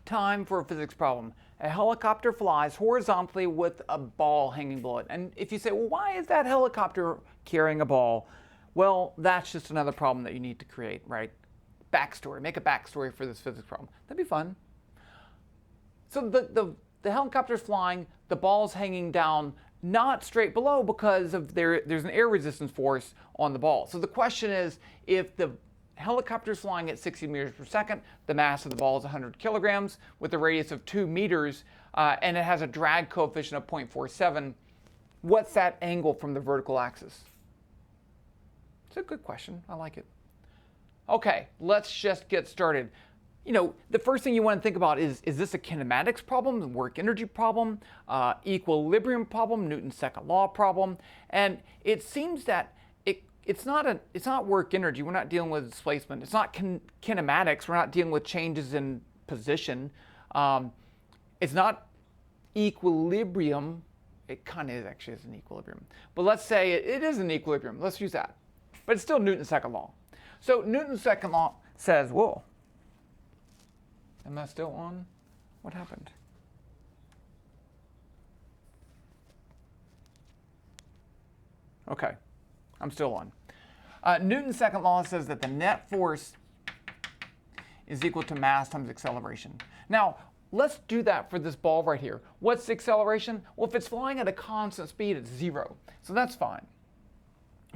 Time for a physics problem. A helicopter flies horizontally with a ball hanging below it. And if you say, well, why is that helicopter carrying a ball? Well, that's just another problem that you need to create, right? Backstory. Make a backstory for this physics problem. That'd be fun. So the helicopter's flying, the ball's hanging down, not straight below because of there's an air resistance force on the ball. So the question is, if the helicopter's flying at 60 meters per second, the mass of the ball is 100 kilograms with a radius of 2 meters, and it has a drag coefficient of 0.47, what's that angle from the vertical axis? It's a good question. I like it. Okay, let's just get started. You know, the first thing you want to think about is this a kinematics problem, work energy problem, equilibrium problem, Newton's second law problem? And it seems that it's not work energy. We're not dealing with displacement. It's not kinematics. We're not dealing with changes in position. It's not equilibrium. It kind of actually is an equilibrium. But let's say it is an equilibrium. Let's use that. But it's still Newton's second law. So Newton's second law says, whoa, am I still on? What happened? Okay, I'm still on. Newton's second law says that the net force is equal to mass times acceleration. Now, let's do that for this ball right here. What's the acceleration? Well, if it's flying at a constant speed, it's 0. So that's fine.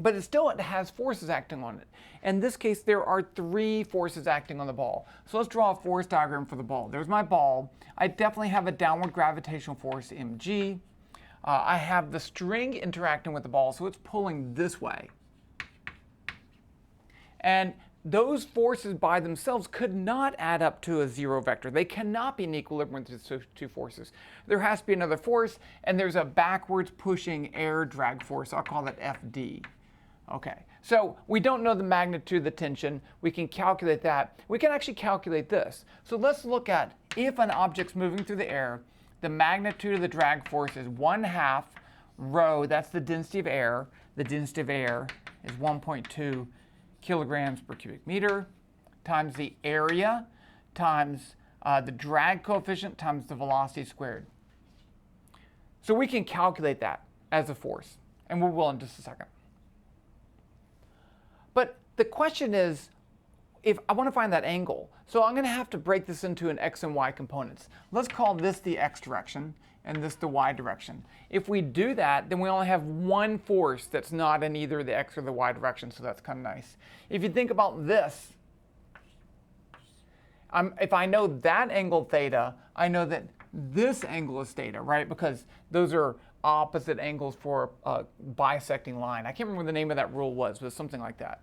But it has forces acting on it. In this case, there are 3 forces acting on the ball. So let's draw a force diagram for the ball. There's my ball. I definitely have a downward gravitational force, mg. I have the string interacting with the ball, so it's pulling this way. And those forces by themselves could not add up to a 0 vector. They cannot be in equilibrium with these 2 forces. There has to be another force, and there's a backwards pushing air drag force. I'll call it Fd. Okay, so we don't know the magnitude of the tension. We can calculate that. We can actually calculate this. So let's look at if an object's moving through the air, the magnitude of the drag force is 1/2 rho. That's the density of air. The density of air is 1.2 kilograms per cubic meter times the area times the drag coefficient times the velocity squared. So we can calculate that as a force, and we will in just a second. But the question is, if I want to find that angle, so I'm going to have to break this into an x and y components. Let's call this the x direction and this the y direction. If we do that, then we only have one force that's not in either the x or the y direction, so that's kind of nice. If you think about this, if I know that angle theta, I know that this angle is theta, right? Because those are opposite angles for a bisecting line. I can't remember what the name of that rule was, but it's something like that.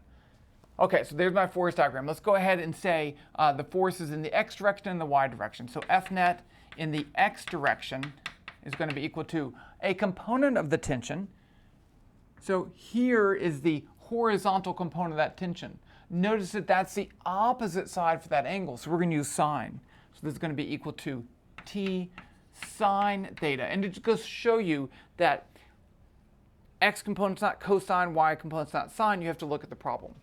Okay, so there's my force diagram. Let's go ahead and say the force is in the x direction and the y direction. So F net in the x direction is going to be equal to a component of the tension. So here is the horizontal component of that tension. Notice that that's the opposite side for that angle, so we're going to use sine. So this is going to be equal to T sine theta. And it just goes to show you that x component's not cosine, y component's not sine. You have to look at the problem.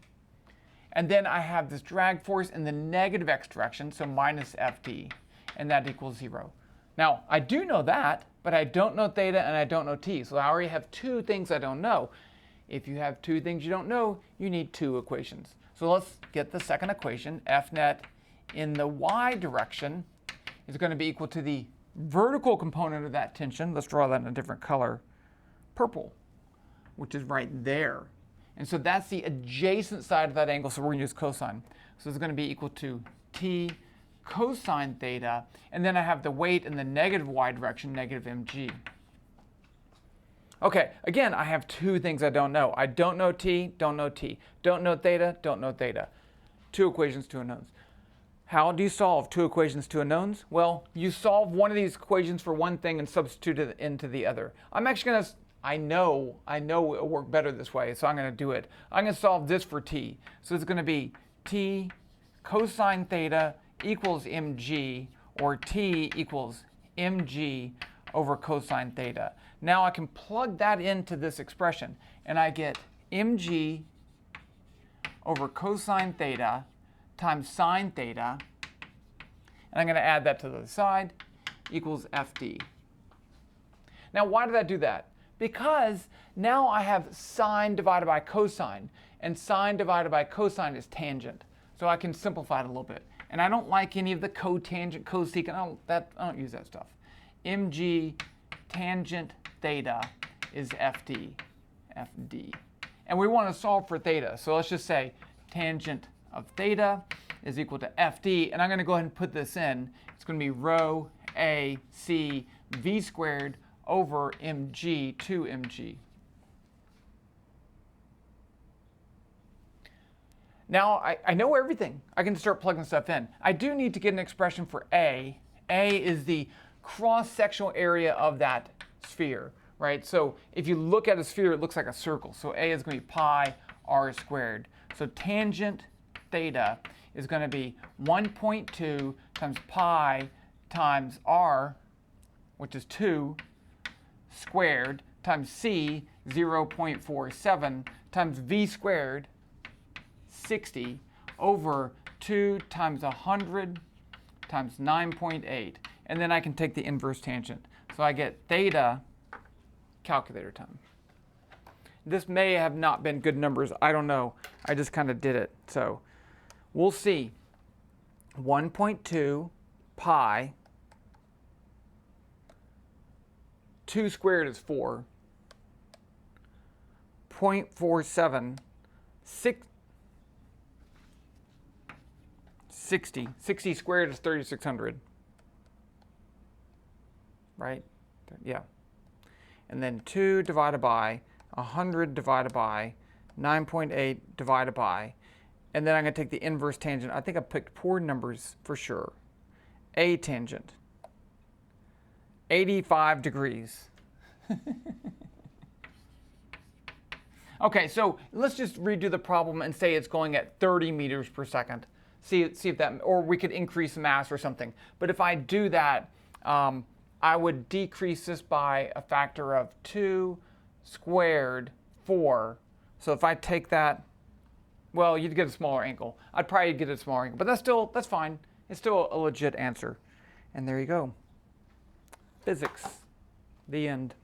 And then I have this drag force in the negative x direction, so minus Ft, and that equals 0. Now, I do know that, but I don't know theta and I don't know t. So I already have 2 things I don't know. If you have 2 things you don't know, you need 2 equations. So let's get the second equation. F net in the y direction is going to be equal to the vertical component of that tension. Let's draw that in a different color. Purple, which is right there. And so that's the adjacent side of that angle, so we're going to use cosine. So it's going to be equal to T cosine theta, and then I have the weight in the negative y direction, negative mg. Okay, again, I have 2 things I don't know. I don't know t, don't know t. Don't know theta, don't know theta. 2 equations, 2 unknowns. How do you solve 2 equations, 2 unknowns? Well, you solve one of these equations for one thing and substitute it into the other. I'm actually going to I know it'll work better this way, so I'm going to do it. I'm going to solve this for t. So it's going to be t cosine theta equals mg, or t equals mg over cosine theta. Now I can plug that into this expression, and I get mg over cosine theta times sine theta. and I'm going to add that to the other side, equals FD. Now, why did I do that? Because now I have sine divided by cosine, and sine divided by cosine is tangent. So I can simplify it a little bit. And I don't like any of the cotangent, cosecant, I don't use that stuff. mg tangent theta is FD. And we want to solve for theta. So let's just say tangent of theta is equal to FD. And I'm going to go ahead and put this in. It's going to be rho A C V squared over mg to mg. Now, I know everything. I can start plugging stuff in. I do need to get an expression for A. A is the cross-sectional area of that sphere, right? So if you look at a sphere, it looks like a circle. So A is going to be pi r squared. So tangent theta is going to be 1.2 times pi times r, which is 2, squared, times c, 0.47, times v squared, 60, over 2 times 100 times 9.8. And then I can take the inverse tangent. So I get theta, calculator time. This may have not been good numbers. I don't know. I just kind of did it. So we'll see. 1.2 pi, 2 squared is 4, 0.47, 60 squared is 3,600, right? Yeah. And then 2 divided by 100 divided by 9.8 divided by, and then I'm going to take the inverse tangent. I think I picked poor numbers for sure. A tangent, 85 degrees. Okay, so let's just redo the problem and say it's going at 30 meters per second. See if that, or we could increase mass or something. But if I do that, I would decrease this by a factor of 2 squared 4. So if I take that, well, you'd get a smaller angle. I'd probably get a smaller angle, but that's fine. It's still a legit answer. And there you go. Physics. The end.